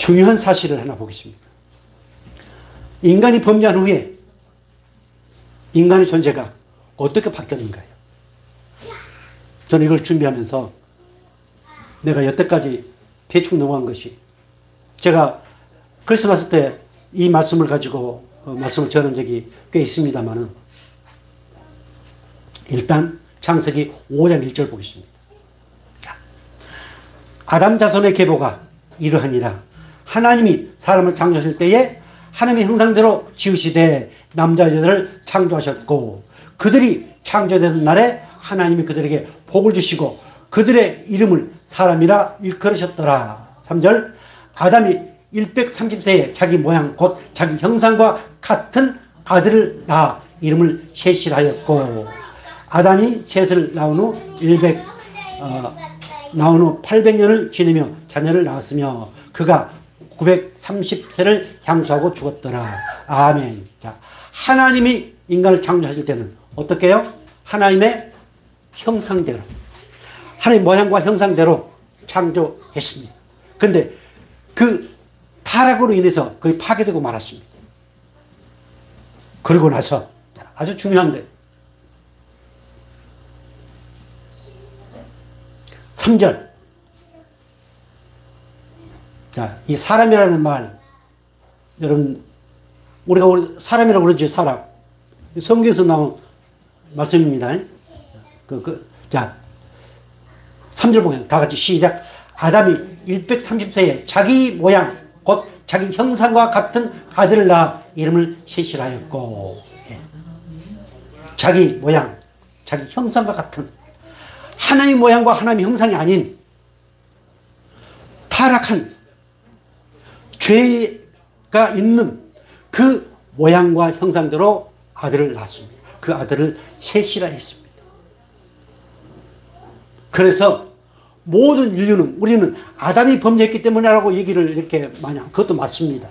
중요한 사실을 하나 보겠습니다. 인간이 범죄한 후에 인간의 존재가 어떻게 바뀌었는가요? 저는 이걸 준비하면서 내가 여태까지 대충 넘어간 것이, 제가 크리스마스 때 이 말씀을 가지고 말씀을 전한 적이 꽤 있습니다만은, 일단 창세기 5장 1절 보겠습니다. 아담 자손의 계보가 이러하니라. 하나님이 사람을 창조하실 때에 하나님의 형상대로 지으시되 남자 여자를 창조하셨고, 그들이 창조되던 날에 하나님이 그들에게 복을 주시고 그들의 이름을 사람이라 일컬으셨더라. 3절, 아담이 130세에 자기 모양 곧 자기 형상과 같은 아들을 낳아 이름을 셋이라 하였고, 아담이 셋을 낳은 후 나온 후 800년을 지내며 자녀를 낳았으며 그가 930세를 향수하고 죽었더라. 아멘. 자, 하나님이 인간을 창조하실 때는 어떻게 해요? 하나님의 형상대로, 하나님의 모양과 형상대로 창조했습니다. 그런데 그 타락으로 인해서 거의 파괴되고 말았습니다. 그러고 나서 아주 중요한데 3절. 자, 이 사람이라는 말, 여러분, 우리가 사람이라고 그러죠, 사람. 성경에서 나온 말씀입니다. 자, 3절 보겠습니다. 다 같이 시작. 아담이 130세에 자기 모양, 곧 자기 형상과 같은 아들을 낳아 이름을 셋이라 하였고, 자기 모양, 자기 형상과 같은, 하나님의 모양과 하나님의 형상이 아닌 타락한 죄가 있는 그 모양과 형상대로 아들을 낳았습니다. 그 아들을 셋이라 했습니다. 그래서 모든 인류는, 우리는 아담이 범죄했기 때문이라고 얘기를 이렇게 많이 하면 그것도 맞습니다.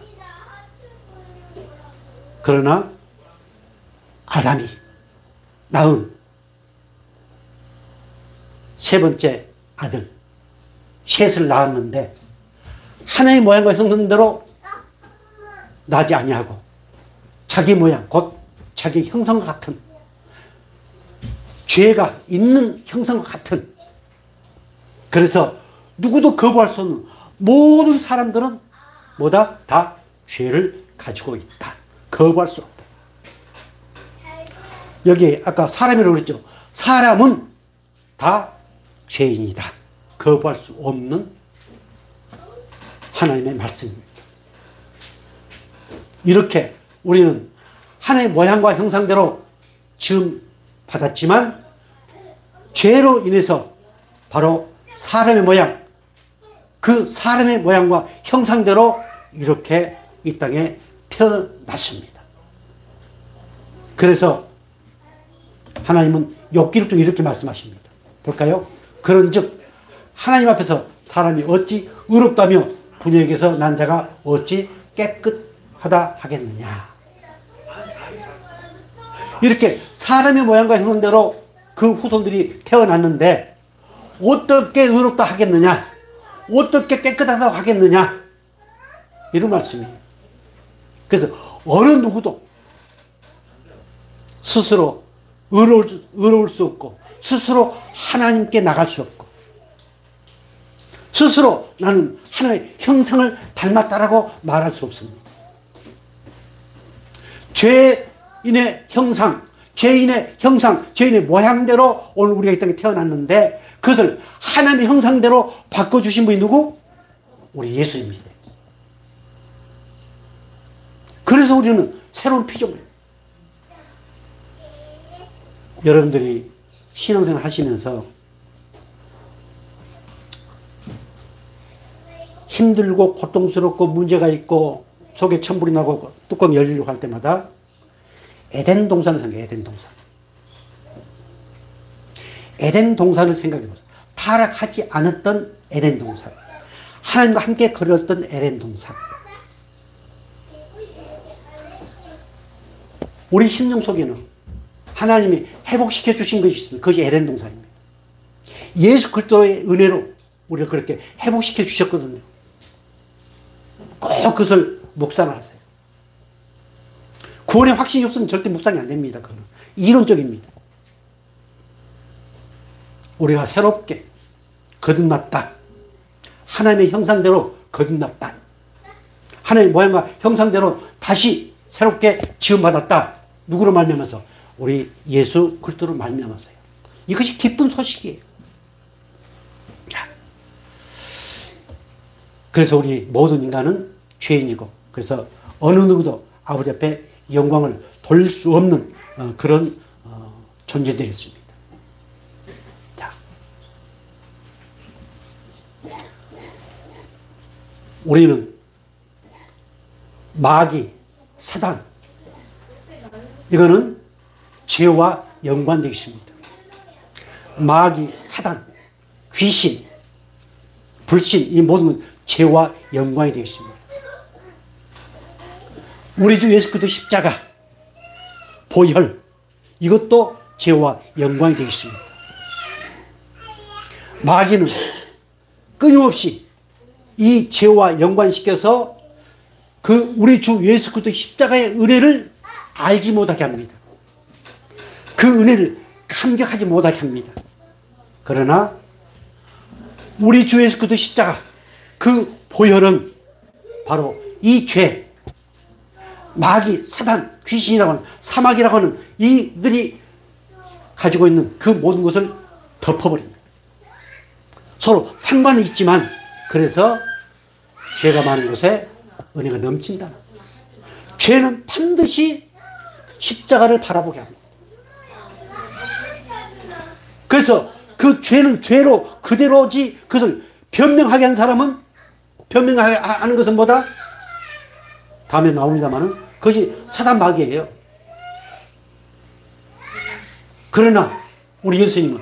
그러나 아담이 낳은 세 번째 아들 셋을 낳았는데 하나의 모양과 형상대로 나지 아니하고 자기 모양 곧 자기 형상과 같은, 죄가 있는 형상과 같은, 그래서 누구도 거부할 수 없는, 모든 사람들은 뭐다? 다 죄를 가지고 있다. 거부할 수 없다. 여기 아까 사람이라고 그랬죠. 사람은 다 죄인이다. 거부할 수 없는 하나님의 말씀입니다. 이렇게 우리는 하나님의 모양과 형상대로 지음 받았지만 죄로 인해서 바로 사람의 모양, 그 사람의 모양과 형상대로 이렇게 이 땅에 태어났습니다. 그래서 하나님은 욥기를 통해 이렇게 말씀하십니다. 볼까요? 그런즉 하나님 앞에서 사람이 어찌 의롭다며 분역에서 난 자가 어찌 깨끗하다 하겠느냐. 이렇게 사람의 모양과 형상대로 그 후손들이 태어났는데 어떻게 의롭다 하겠느냐, 어떻게 깨끗하다고 하겠느냐, 이런 말씀이에요. 그래서 어느 누구도 스스로 의로울 수 없고, 스스로 하나님께 나갈 수 없고, 스스로 나는 하나님의 형상을 닮았다라고 말할 수 없습니다. 죄인의 형상, 죄인의 모양대로 오늘 우리가 이 땅에 태어났는데 그것을 하나님의 형상대로 바꿔주신 분이 누구? 우리 예수님이시다. 그래서 우리는 새로운 피조물이에요. 여러분들이 신앙생활 하시면서 힘들고 고통스럽고 문제가 있고 속에 천불이 나고 뚜껑이 열리려고 할 때마다 에덴 동산을 생각해요. 에덴 동산. 에덴 동산을 생각해 보세요. 타락하지 않았던 에덴 동산. 하나님과 함께 걸었던 에덴 동산. 우리 심령 속에는 하나님이 회복시켜 주신 것이 있습니다. 그것이 에덴 동산입니다. 예수 그리스도의 은혜로 우리를 그렇게 회복시켜 주셨거든요. 꼭 그것을 묵상을 하세요. 구원의 확신이 없으면 절대 묵상이 안 됩니다. 그거는 이론적입니다. 우리가 새롭게 거듭났다. 하나님의 형상대로 거듭났다. 하나님의 모양과 형상대로 다시 새롭게 지음받았다. 누구로 말미암아서? 우리 예수 그리스도로 말미암아서요. 이것이 기쁜 소식이에요. 자, 그래서 우리 모든 인간은 죄인이고, 그래서 어느 누구도 아버지 앞에 영광을 돌릴 수 없는 그런 존재들이었습니다. 자, 우리는 마귀, 사단, 이거는 죄와 연관되어 있습니다. 마귀, 사단, 귀신, 불신, 이 모든 건 죄와 연관이 되어 있습니다. 우리 주 예수 그리스도 십자가, 보혈, 이것도 죄와 연관이 되어 있습니다. 마귀는 끊임없이 이 죄와 연관시켜서 그 우리 주 예수 그리스도 십자가의 은혜를 알지 못하게 합니다. 그 은혜를 감격하지 못하게 합니다. 그러나 우리 주 예수 그리스도 십자가, 그 보혈은 바로 이 죄, 마귀, 사단, 귀신이라고 하는, 사막이라고 하는 이들이 가지고 있는 그 모든 것을 덮어버립니다. 서로 상관은 있지만, 그래서 죄가 많은 곳에 은혜가 넘친다. 죄는 반드시 십자가를 바라보게 합니다. 그래서 그 죄는 죄로 그대로지, 그것을 변명하게 한 사람은, 변명하게 하는 것은 뭐다? 다음에 나옵니다만은 그것이 사단 마귀예요. 그러나 우리 예수님은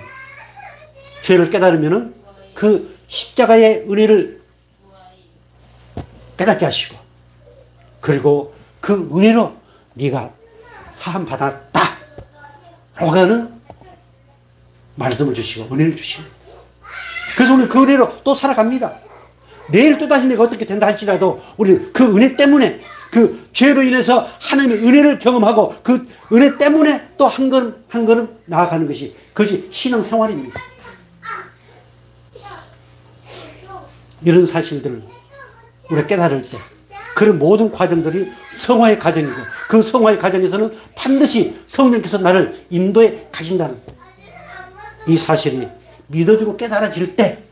죄를 깨달으면은 그 십자가의 은혜를 깨닫게 하시고, 그리고 그 은혜로 네가 사함 받았다 라고 하는 말씀을 주시고 은혜를 주십니다. 그래서 우리는 그 은혜로 또 살아갑니다. 내일 또다시 내가 어떻게 된다 할지라도 우리는 그 은혜 때문에, 그 죄로 인해서 하나님의 은혜를 경험하고 그 은혜 때문에 또 한 걸음 한 걸음 나아가는 것이, 그것이 신앙생활입니다. 이런 사실들을 우리가 깨달을 때 그런 모든 과정들이 성화의 과정이고, 그 성화의 과정에서는 반드시 성령께서 나를 인도해 가신다는 이 사실이 믿어지고 깨달아질 때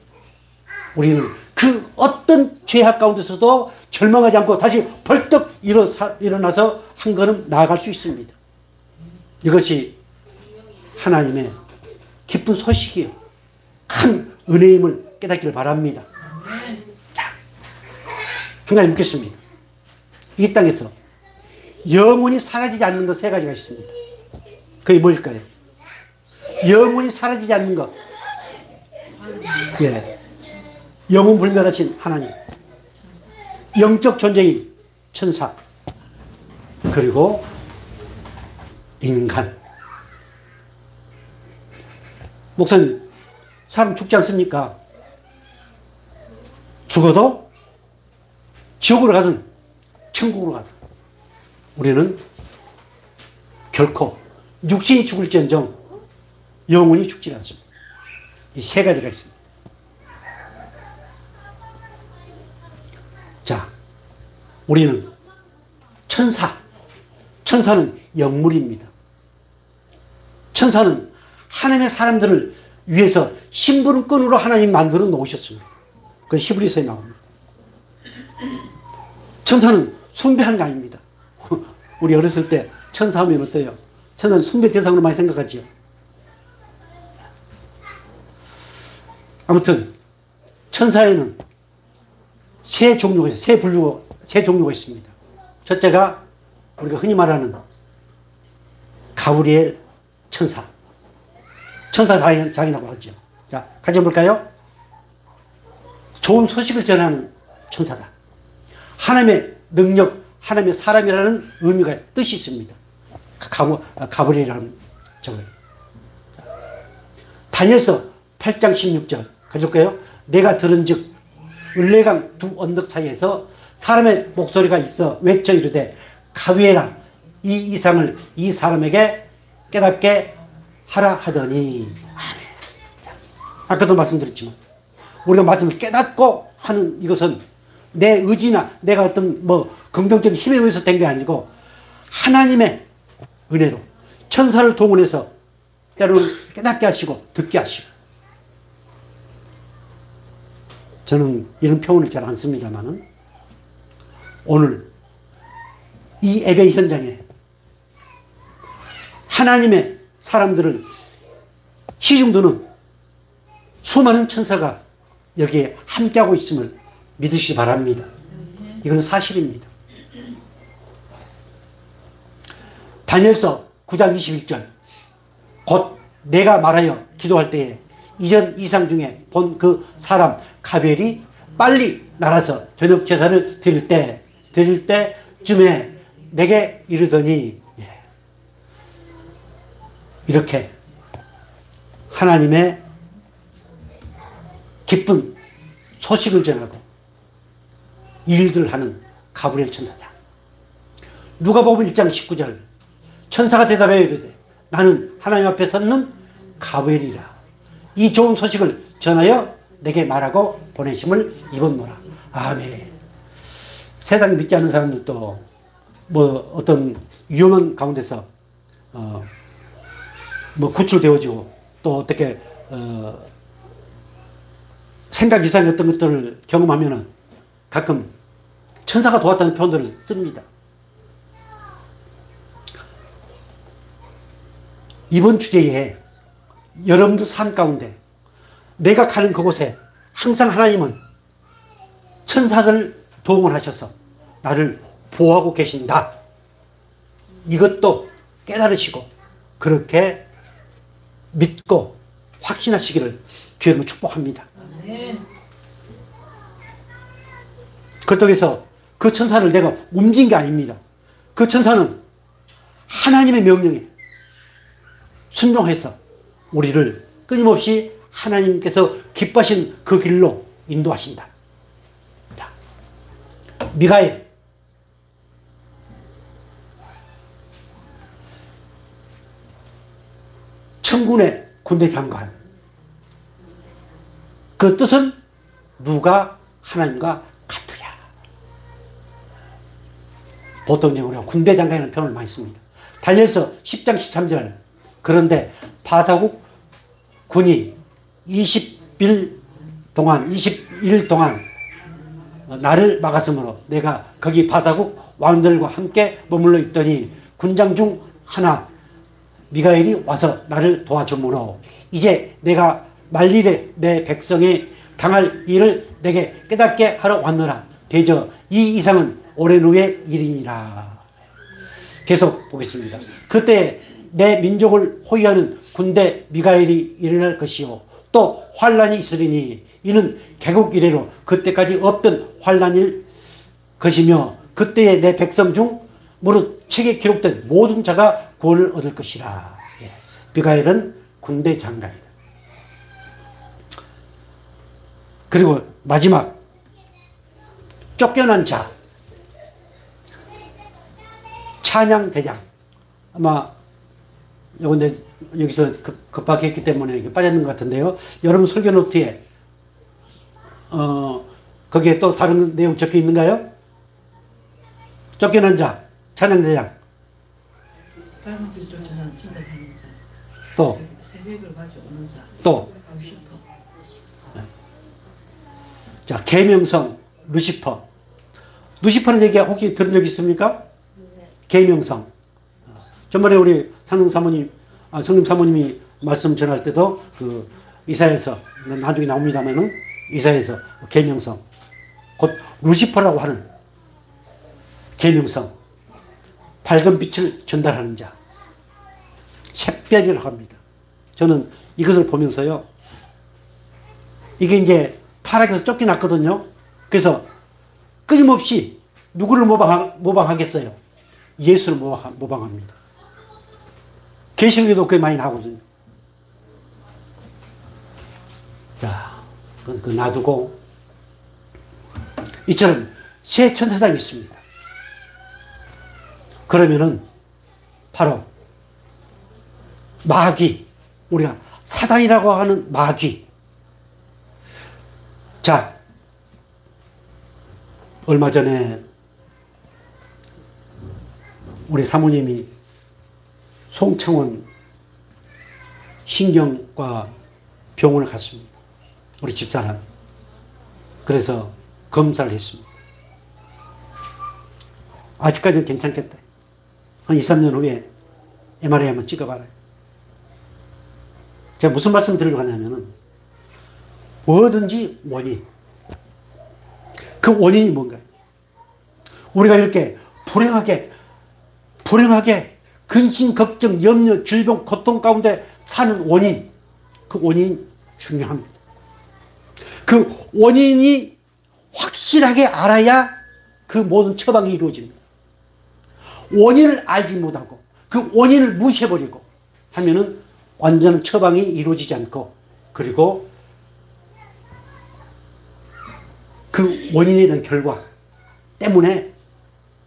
우리는 그 어떤 죄악 가운데서도 절망하지 않고 다시 벌떡 일어나서 한 걸음 나아갈 수 있습니다. 이것이 하나님의 기쁜 소식이에요. 큰 은혜임을 깨닫기를 바랍니다. 자, 한 가지 묻겠습니다. 이 땅에서 영원히 사라지지 않는 것 세 가지가 있습니다. 그게 뭘까요? 영원히 사라지지 않는 것. 예. 영원 불멸하신 하나님, 영적 존재인 천사, 그리고 인간. 목사님, 사람 죽지 않습니까? 죽어도 지옥으로 가든 천국으로 가든 우리는 결코 육신이 죽을지언정 영혼이 죽지 않습니다. 이 세 가지가 있습니다. 자, 우리는 천사는 영물입니다. 천사는 하나님의 사람들을 위해서 심부름꾼으로 하나님 만들어 놓으셨습니다. 그건 히브리서에 나옵니다. 천사는 숭배하는 거 아닙니다. 우리 어렸을 때 천사하면 어때요? 천사는 숭배 대상으로 많이 생각하지요. 아무튼 천사에는 세 종류가 있어요. 세 종류가 있습니다. 첫째가 우리가 흔히 말하는 가브리엘 천사. 천사 장이라고 하죠. 자, 가져볼까요? 좋은 소식을 전하는 천사다. 하나님의 능력, 하나님의 사람이라는 의미가, 뜻이 있습니다. 가브리엘이라는 저거예요. 다니엘서 8장 16절 가져볼까요? 내가 들은 즉 을레강 두 언덕 사이에서 사람의 목소리가 있어 외쳐 이르되 가위해라. 이 이상을 이 사람에게 깨닫게 하라 하더니. 아멘. 아까도 말씀드렸지만 우리가 말씀을 깨닫고 하는 이것은 내 의지나 내가 어떤 긍정적인 힘에 의해서 된 게 아니고 하나님의 은혜로 천사를 동원해서 때로는 깨닫게 하시고 듣게 하시고. 저는 이런 표현을 잘 안 씁니다만은 오늘 이 예배 현장에 하나님의 사람들을 시중두는 수많은 천사가 여기에 함께하고 있음을 믿으시기 바랍니다. 이건 사실입니다. 다니엘서 9장 21절 곧 내가 말하여 기도할 때에 이전 이상 중에 본 그 사람 가벨이 빨리 날아서 저녁 제사를 드릴 때쯤에 내게 이르더니. 이렇게 하나님의 기쁜 소식을 전하고 일들을 하는 가브리엘 천사다. 누가복음 1장 19절 천사가 대답하여 이르되 나는 하나님 앞에 섰는 가브리엘이라. 이 좋은 소식을 전하여 내게 말하고 보내심을 입었노라. 아멘. 세상에 믿지 않는 사람들도 어떤 위험한 가운데서 구출되어지고 또 어떻게 생각 이상의 어떤 것들을 경험하면은 가끔 천사가 도왔다는 표현들을 씁니다. 이번 주제에 여러분들 삶 가운데 내가 가는 그곳에 항상 하나님은 천사들을 동원하셔서 나를 보호하고 계신다. 이것도 깨달으시고 그렇게 믿고 확신하시기를 주님으로 축복합니다. 그렇다고 해서 그 천사를 내가 움직인 게 아닙니다. 그 천사는 하나님의 명령에 순종해서 우리를 끊임없이 하나님께서 기뻐하신 그 길로 인도하신다. 미가엘 천군의 군대 장관. 그 뜻은 누가 하나님과 같으랴. 보통 우리가 군대 장관이라는 표현을 많이 씁니다. 다니엘서 10장 13절 그런데 바사국 군이 20일 동안 나를 막았으므로 내가 거기 바사국 왕들과 함께 머물러 있더니 군장 중 하나 미가엘이 와서 나를 도와주므로 이제 내가 말일에 내 백성이 당할 일을 내게 깨닫게 하러 왔노라. 대저 이 이상은 오랜 후의 일이니라. 계속 보겠습니다. 그때 내 민족을 호위하는 군대 미가엘이 일어날 것이요 또 환란이 있으리니 이는 개국 이래로 그때까지 없던 환란일 것이며 그때에 내 백성 중 무릇 책에 기록된 모든 자가 구원을 얻을 것이라. 미가엘은 군대 장관이다. 그리고 마지막 쫓겨난 자 찬양대장. 아마 요건데 여기서 급하게 했기 때문에 이게 빠졌는 것 같은데요. 여러분 설교 노트에 거기에 또 다른 내용 적혀 있는가요? 쫓겨난 자 찬양대장. 또 또 자 계명성 루시퍼. 루시퍼는 얘기 혹시 들은 적 있습니까? 계명성. 전번에 우리 성님 사모님이 말씀 전할 때도 그 이사야에서 나중에 나옵니다만은 이사야에서 계명성 곧 루시퍼라고 하는 계명성 밝은 빛을 전달하는 자 샛별이라고 합니다. 저는 이것을 보면서요 이게 이제 타락해서 쫓겨났거든요. 그래서 끊임없이 누구를 모방하겠어요? 예수를 모방합니다. 계시록에도 꽤 많이 나오거든요. 자, 그 놔두고 이처럼 새 천사장이 있습니다. 그러면은 바로 마귀, 우리가 사단이라고 하는 마귀. 자, 얼마 전에 우리 사모님이 송창원 신경과 병원을 갔습니다. 우리 집사람. 그래서 검사를 했습니다. 아직까지는 괜찮겠다. 한 2, 3년 후에 MRI 한번 찍어봐라. 제가 무슨 말씀 드리려고 하냐면은, 뭐든지 원인. 그 원인이 뭔가요? 우리가 이렇게 불행하게 근심, 걱정, 염려, 질병, 고통 가운데 사는 원인. 그 원인이 중요합니다. 그 원인이 확실하게 알아야 그 모든 처방이 이루어집니다. 원인을 알지 못하고 그 원인을 무시해버리고 하면은 완전한 처방이 이루어지지 않고, 그리고 그 원인에 대한 결과 때문에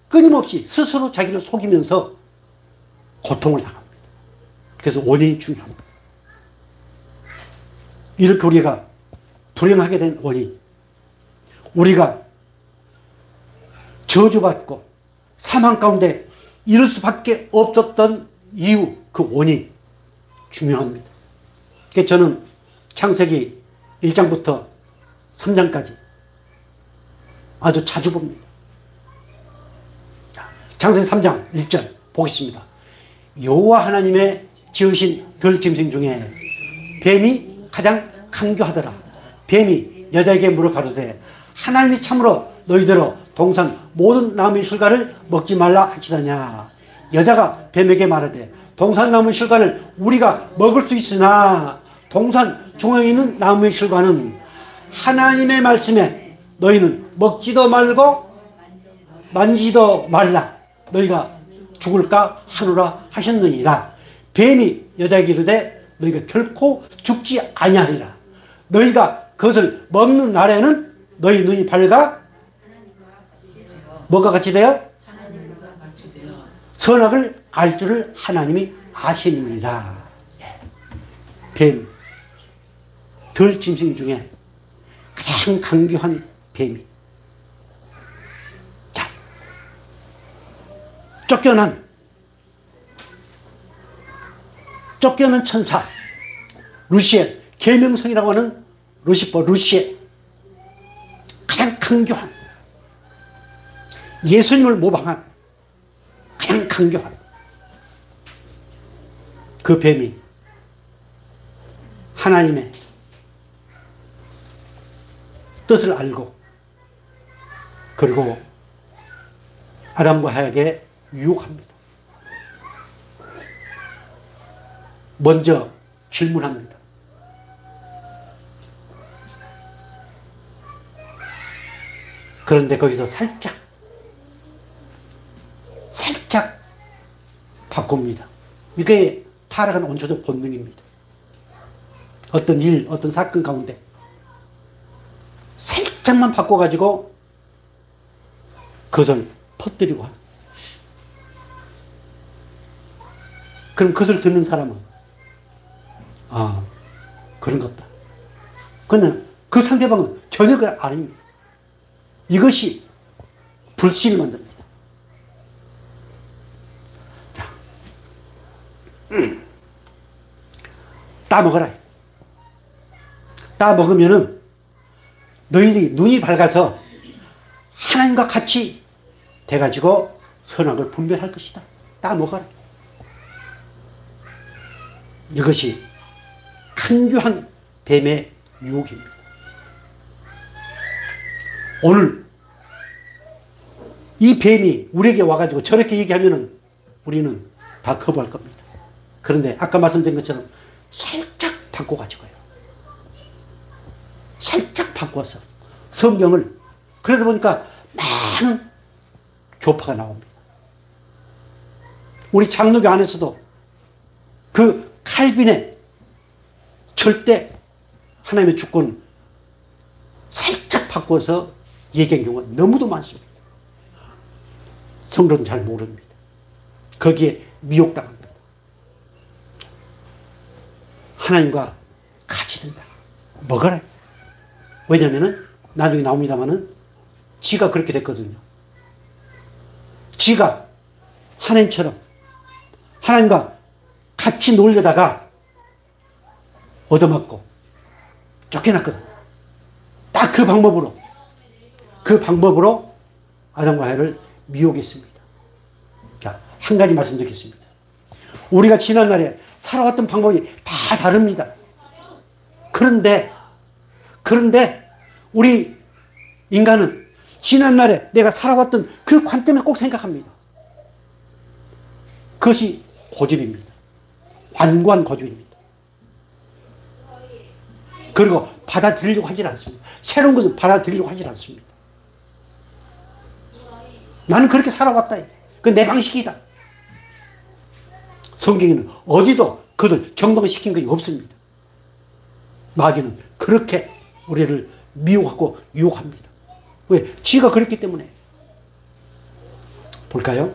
끊임없이 스스로 자기를 속이면서 고통을 당합니다. 그래서 원인이 중요합니다. 이렇게 우리가 불행하게 된 원인, 우리가 저주받고 사망 가운데 이럴 수밖에 없었던 이유, 그 원인 중요합니다. 그래서 저는 창세기 1장부터 3장까지 아주 자주 봅니다. 창세기 3장 1절 보겠습니다. 여호와 하나님의 지으신 들짐승 중에 뱀이 가장 간교하더라. 뱀이 여자에게 물어 가로되 하나님이 참으로 너희들어 동산 모든 나무의 실과를 먹지 말라 하시더냐. 여자가 뱀에게 말하되 동산 나무의 실과를 우리가 먹을 수 있으나 동산 중앙에 있는 나무의 실과는 하나님의 말씀에 너희는 먹지도 말고 만지도 말라. 너희가 죽을까 하노라 하셨느니라. 뱀이 여자에게 이르되 너희가 결코 죽지 아니하리라. 너희가 그것을 먹는 날에는 너희 눈이 밝아 뭐가 같이 돼요? 선악을 알 줄을 하나님이 아시느니라. 뱀, 들짐승 중에 가장 강교한 뱀이. 자, 쫓겨난 천사 루시엘, 계명성이라고 하는 루시퍼, 루시엘, 가장 강교한, 예수님을 모방한 가장 강교한 그 뱀이 하나님의 뜻을 알고, 그리고 아담과 하에게 유혹합니다. 먼저 질문합니다. 그런데 거기서 살짝 바꿉니다. 이게 타락한 원초적 본능입니다. 어떤 일, 어떤 사건 가운데 살짝만 바꿔가지고 그것을 퍼뜨리고 합니다. 그럼 그것을 듣는 사람은 그런갑다. 그러나 그 상대방은 전혀 그걸 아닙니다. 이것이 불신을 만듭니다. 자, 따먹어라. 따먹으면은 너희들이 눈이 밝아서 하나님과 같이 돼가지고 선악을 분별할 것이다. 따먹어라. 이것이 간교한 뱀의 유혹입니다. 오늘 이 뱀이 우리에게 와가지고 저렇게 얘기하면은 우리는 다 거부할 겁니다. 그런데 아까 말씀드린 것처럼 살짝 바꿔가지고요. 살짝 바꿔서 성경을, 그러다 보니까 많은 교파가 나옵니다. 우리 장로교 안에서도 그 칼빈의 절대 하나님의 주권 살짝 바꿔서 얘기한 경우가 너무도 많습니다. 성도는 잘 모릅니다. 거기에 미혹당합니다. 하나님과 같이 된다. 먹어라. 왜냐면은 나중에 나옵니다만은 지가 그렇게 됐거든요. 지가 하나님처럼 하나님과 같이 놀려다가 얻어맞고 쫓겨났거든. 딱 그 방법으로 아담과 하와를 미혹했습니다. 자, 한 가지 말씀드리겠습니다. 우리가 지난날에 살아왔던 방법이 다 다릅니다. 그런데 우리 인간은 지난날에 내가 살아왔던 그 관점을 꼭 생각합니다. 그것이 고집입니다. 완고한 고집입니다. 그리고 받아들이려고 하질 않습니다. 새로운 것을 받아들이려고 하질 않습니다. 나는 그렇게 살아왔다. 그건 내 방식이다. 성경에는 어디도 그들 정당시킨 것이 없습니다. 마귀는 그렇게 우리를 미혹하고 유혹합니다. 왜? 지가 그랬기 때문에. 볼까요?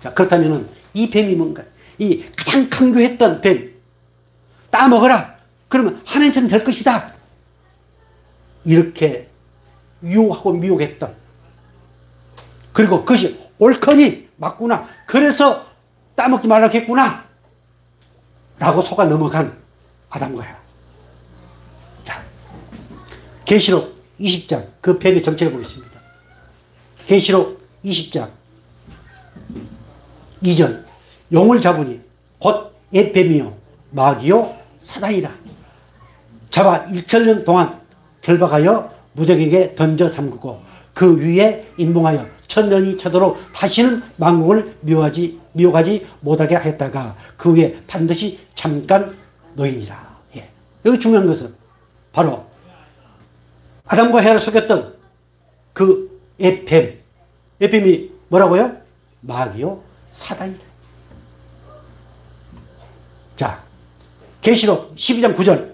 자, 그렇다면 이 뱀이 뭔가? 이 가장 강조했던 뱀. 따먹어라. 그러면 하나님처럼 될 것이다. 이렇게 유혹하고 미혹했던. 그리고 그것이 옳거니 맞구나. 그래서 따먹지 말라고 했구나. 라고 속아 넘어간 아담과 하와. 자, 계시록 20장 그 뱀의 정체를 보겠습니다. 계시록 20장 2절 용을 잡으니 곧 옛뱀이요 마귀요 사단이라 잡아 1천년 동안 결박하여 무적에게 던져 잠그고 그 위에 임봉하여 천년이 차도록 다시는 만국을 미혹하지 못하게 하였다가 그 위에 반드시 잠깐 놓이니라. 예. 여기 중요한 것은 바로 아담과 하와를 속였던 그 옛뱀. 옛뱀이 뭐라고요? 마귀요 사단이라. 자, 계시록 12장 9절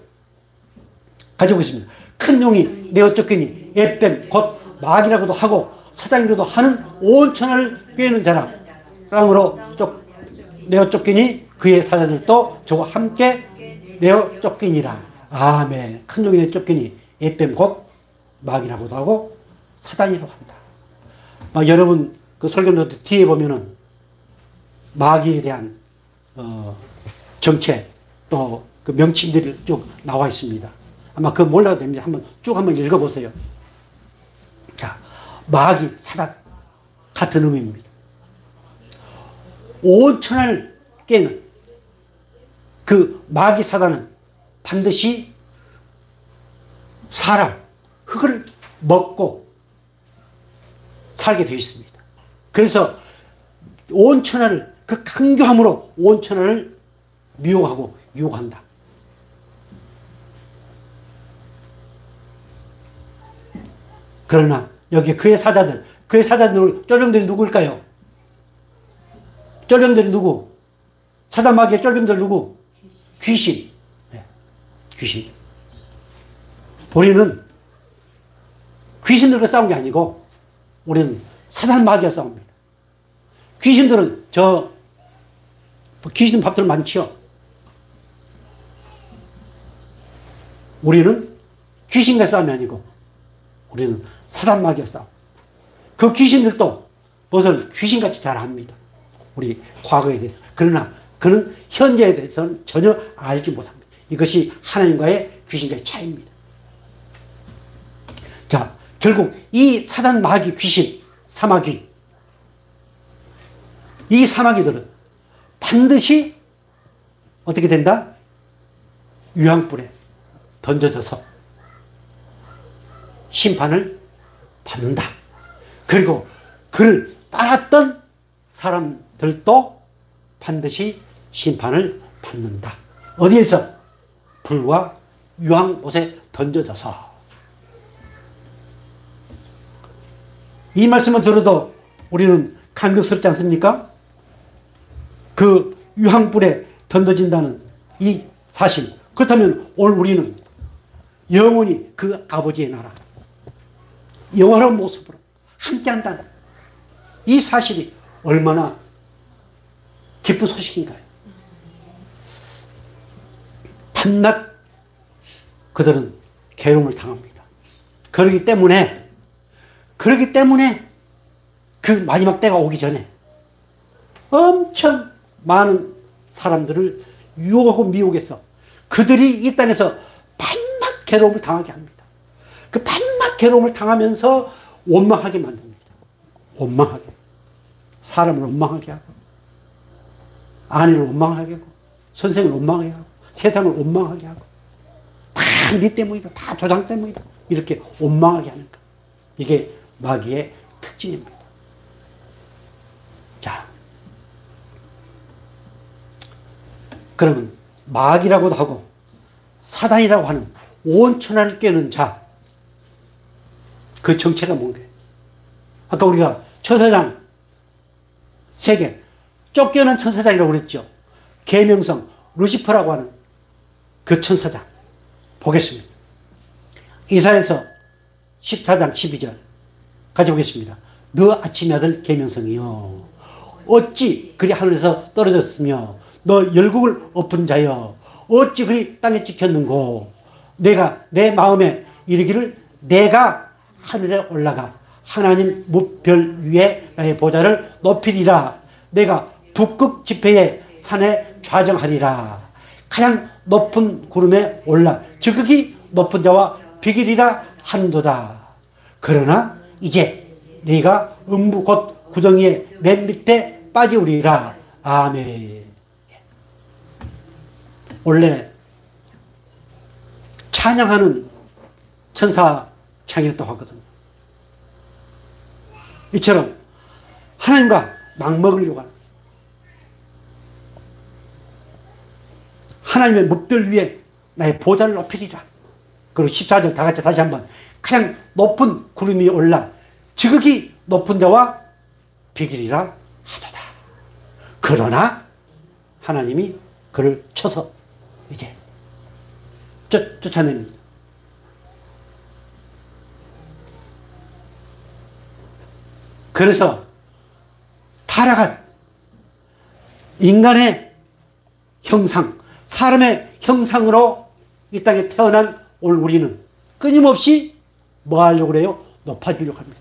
가지고 있습니다. 큰 용이 내어 쫓기니 옛뱀 곧 마귀라고도 하고 사단이라고도 하는 온 천하를 꿰는 자라 땅으로 내어 쫓기니 그의 사자들도 저와 함께 내어 쫓기니라. 아멘. 큰 용이 내어 쫓기니 옛뱀 곧 마귀라고도 하고 사단이라고 한다. 여러분 그 설교노트 뒤에 보면은 마귀에 대한 정체 또 그 명칭들이 쭉 나와 있습니다. 아마 그거 몰라도 됩니다. 한번 읽어보세요. 자, 마귀, 사단 같은 의미입니다. 온 천하를 깨는 그 마귀 사단은 반드시 사람, 흙을 먹고 살게 되어 있습니다. 그래서 온 천하를 그 강교함으로 온 천하를 미혹하고 유혹한다. 그러나 여기 그의 사자들 쫄병들이 누구일까요? 쫄병들이 누구? 사단 마귀의 쫄병들 누구? 귀신. 네. 귀신. 우리는 귀신들과 싸운 게 아니고 우리는 사단 마귀와 싸웁니다. 귀신들은 귀신 밥들 많지요. 우리는 귀신과 싸움이 아니고 우리는 사단 마귀와 싸움. 그 귀신들도 무엇을 귀신같이 잘 압니다. 우리 과거에 대해서. 그러나 그는 현재에 대해서는 전혀 알지 못합니다. 이것이 하나님과의 귀신과의 차이입니다. 자, 결국 이 사단 마귀 귀신, 사마귀, 이 사마귀들은 반드시 어떻게 된다? 유황불에 던져져서 심판을 받는다. 그리고 그를 따랐던 사람들도 반드시 심판을 받는다. 어디에서? 불과 유황못에 던져져서. 이 말씀을 들어도 우리는 감격스럽지 않습니까? 그 유황불에 던져진다는 이 사실. 그렇다면 오늘 우리는 영원히 그 아버지의 나라, 영원한 모습으로 함께한다는 이 사실이 얼마나 기쁜 소식인가요? 밤낮 그들은 괴로움을 당합니다. 그러기 때문에 그 마지막 때가 오기 전에 엄청 많은 사람들을 유혹하고 미혹해서 그들이 이 땅에서 밤낮 괴로움을 당하게 합니다. 그 밤낮 괴로움을 당하면서 원망하게 만듭니다. 원망하게. 사람을 원망하게 하고, 아내를 원망하게 하고, 선생을 원망하게 하고, 세상을 원망하게 하고, 다 네 때문이다. 다 조상 때문이다. 이렇게 원망하게 하는 것. 이게 마귀의 특징입니다. 자, 그러면 마귀라고도 하고 사단이라고 하는 온 천하를 깨는 자, 그 정체가 뭔가요? 아까 우리가 천사장 세 개, 쫓겨난 천사장이라고 그랬죠. 계명성 루시퍼라고 하는 그 천사장 보겠습니다. 이사야서 14장 12절 가져보겠습니다. 너 아침의 아들 계명성이여 어찌 그리 하늘에서 떨어졌으며 너 열국을 엎은 자여 어찌 그리 땅에 찍혔는고 내가 내 마음에 이르기를 내가 하늘에 올라가 하나님 무별 위에 나의 보좌를 높이리라. 내가 북극 지폐의 산에 좌정하리라. 가장 높은 구름에 올라 지극히 높은 자와 비길이라 하는도다. 그러나 이제 네가 음부 곧 구덩이의 맨 밑에 빠지우리라. 아멘. 원래 찬양하는 천사창이었다고 하거든요. 이처럼 하나님과 맞먹으려고 하는 하나님의 무별 위에 나의 보좌를 높이리라. 그리고 14절 다 같이 다시 한번 가장 높은 구름이 올라 지극히 높은 자와 비길이라 하도다. 그러나 하나님이 그를 쳐서 이제 쫓아냅니다. 그래서 타락한 인간의 형상, 사람의 형상으로 이 땅에 태어난 오늘 우리는 끊임없이 뭐 하려고 그래요? 높아지려고 합니다.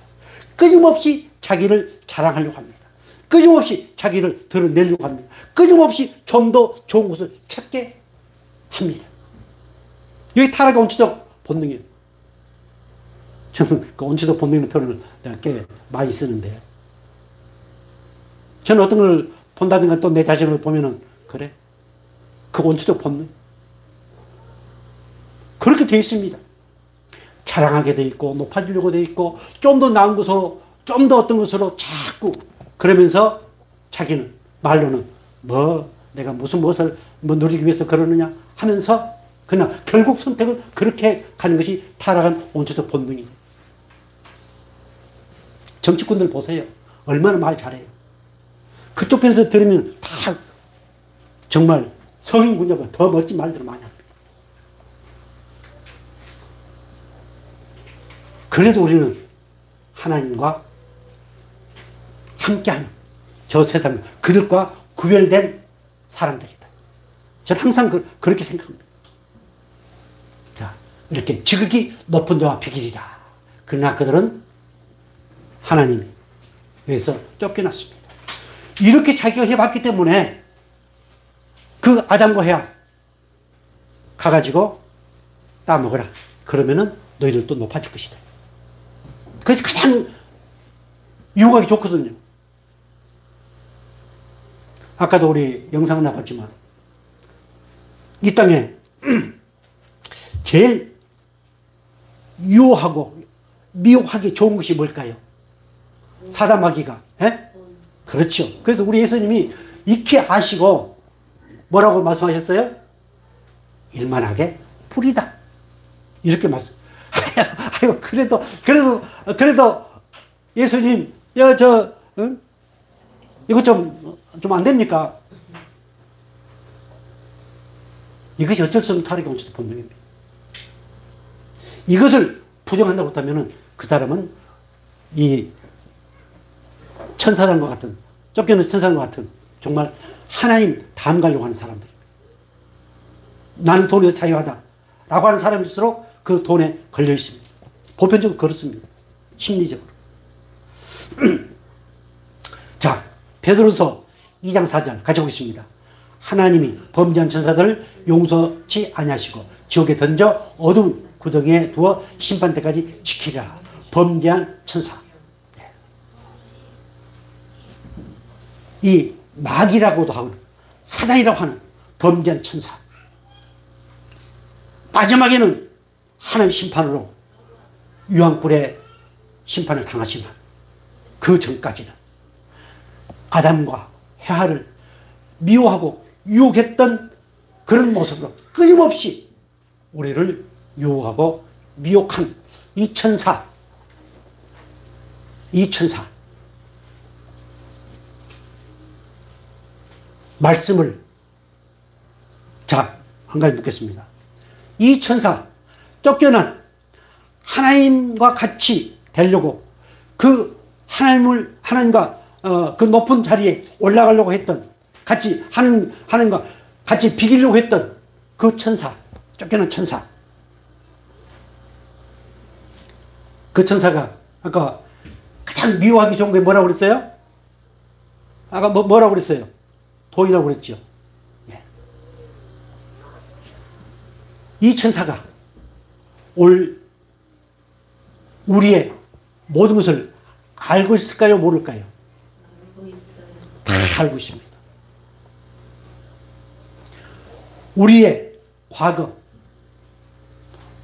끊임없이 자기를 자랑하려고 합니다. 끊임없이 자기를 드러내려고 합니다. 끊임없이 좀 더 좋은 것을 찾게 합니다. 여기 타락의 원초적 본능이에요. 저는 그 원초적 본능이라는 표현을 내가 꽤 많이 쓰는데, 저는 어떤 걸 본다든가 또 내 자신을 보면은, 그래? 그 원초적 본능. 그렇게 되어 있습니다. 자랑하게 되어 있고, 높아지려고 되어 있고, 좀 더 나은 것으로, 좀 더 어떤 것으로 자꾸, 그러면서 자기는, 말로는, 내가 무슨 무엇을 누리기 위해서 그러느냐 하면서, 그냥 결국 선택은 그렇게 가는 것이 타락한 원초적 본능이에요. 정치꾼들 보세요. 얼마나 말 잘해요. 그쪽 편에서 들으면 다 정말 성인군요가 더 멋진 말들을 많이 합니다. 그래도 우리는 하나님과 함께하는 저 세상, 그들과 구별된 사람들이다. 저는 항상 그렇게 생각합니다. 자, 이렇게 지극히 높은 자와 비길이라. 그러나 그들은 하나님이 위해서 쫓겨났습니다. 이렇게 자기가 해봤기 때문에 그 아담과 해야 가가지고 따먹어라. 그러면은 너희들도 높아질 것이다. 그래서 가장 유혹하기 좋거든요. 아까도 우리 영상을 나봤지만 이 땅에 제일 유혹하고 미혹하기 좋은 것이 뭘까요? 사단 마귀가. 그렇죠. 그래서 우리 예수님이 익히 아시고 뭐라고 말씀하셨어요? 일만하게 불이다. 이렇게 말씀. 아이고, 그래도 예수님, 응? 이거 좀 안 됩니까? 이것이 어쩔 수 없는 타락의 원초적 본능입니다. 이것을 부정한다고 했다면 그 사람은 이 천사장과 같은 쫓겨난 천사과 같은 정말 하나님 담 가려고 하는 사람들. 나는 돈에서 자유하다 라고 하는 사람일수록 그 돈에 걸려 있습니다. 보편적으로 그렇습니다. 심리적으로. 자, 베드로서 2장 4절 가져오겠습니다. 하나님이 범죄한 천사들을 용서치 아니하시고 지옥에 던져 어두운 구덩이에 두어 심판 때까지 지키리라. 범죄한 천사. 이 마귀라고도 하고 사단이라고 하는 범죄한 천사. 마지막에는 하나님 심판으로 유황불의 심판을 당하지만 그 전까지는 아담과 헤아를 미워하고 유혹했던 그런 모습으로 끊임없이 우리를 유혹하고 미혹한 이 천사, 말씀을 자, 한 가지 묻겠습니다. 이 천사, 쫓겨난 하나님과 같이 되려고 그 하나님과 그 높은 자리에 올라가려고 했던, 같이 하나님과 같이 비기려고 했던 그 천사, 쫓겨난 천사. 그 천사가 아까 가장 미워하기 좋은 게 뭐라고 그랬어요? 아까 뭐라고 그랬어요? 돈이라고 그랬죠. 예. 이 천사가 우리의 모든 것을 알고 있을까요? 모를까요? 알고 있어요. 다 알고 있습니다. 우리의 과거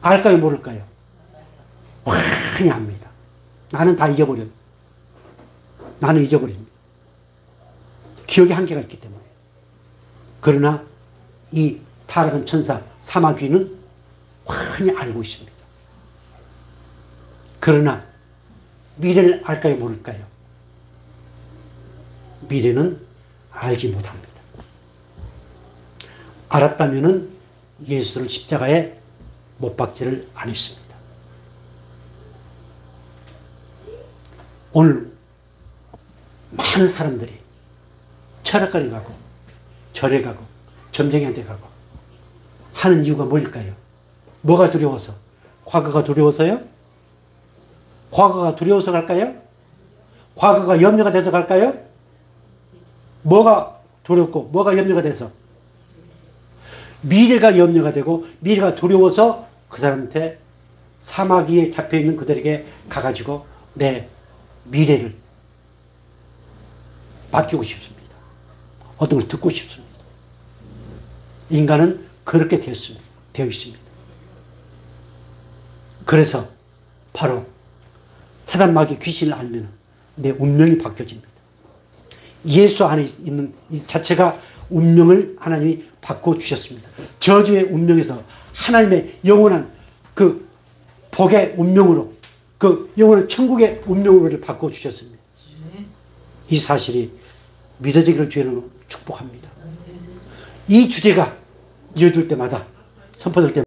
알까요? 모를까요? 환히 압니다. 나는 다 잊어버려요. 나는 잊어버립니다. 기억의 한계가 있기 때문에. 그러나 이 타락한 천사 사마귀는 환히 알고 있습니다. 그러나 미래를 알까요? 모를까요? 미래는 알지 못합니다. 알았다면 예수를 십자가에 못 박지를 안 했습니다. 오늘 많은 사람들이 철학관에 가고 절에 가고 점쟁이한테 가고 하는 이유가 뭘까요? 뭐가 두려워서? 과거가 두려워서요? 과거가 두려워서 갈까요? 과거가 염려가 돼서 갈까요? 뭐가 두렵고 뭐가 염려가 돼서? 미래가 염려가 되고 미래가 두려워서 그 사람한테 사마귀에 잡혀있는 그들에게 가가지고 내 미래를 맡기고 싶습니다. 어떤 걸 듣고 싶습니다. 인간은 그렇게 되어 있습니다. 그래서 바로 사단 마귀 귀신을 알면 내 운명이 바뀌어집니다. 예수 안에 있는 이 자체가 운명을 하나님이 바꿔주셨습니다. 저주의 운명에서 하나님의 영원한 그 복의 운명으로, 그 영원한 천국의 운명으로 바꿔주셨습니다. 이 사실이 믿어지기를 주의로 축복합니다. 이 주제가 이어질 때마다, 선포될 때마다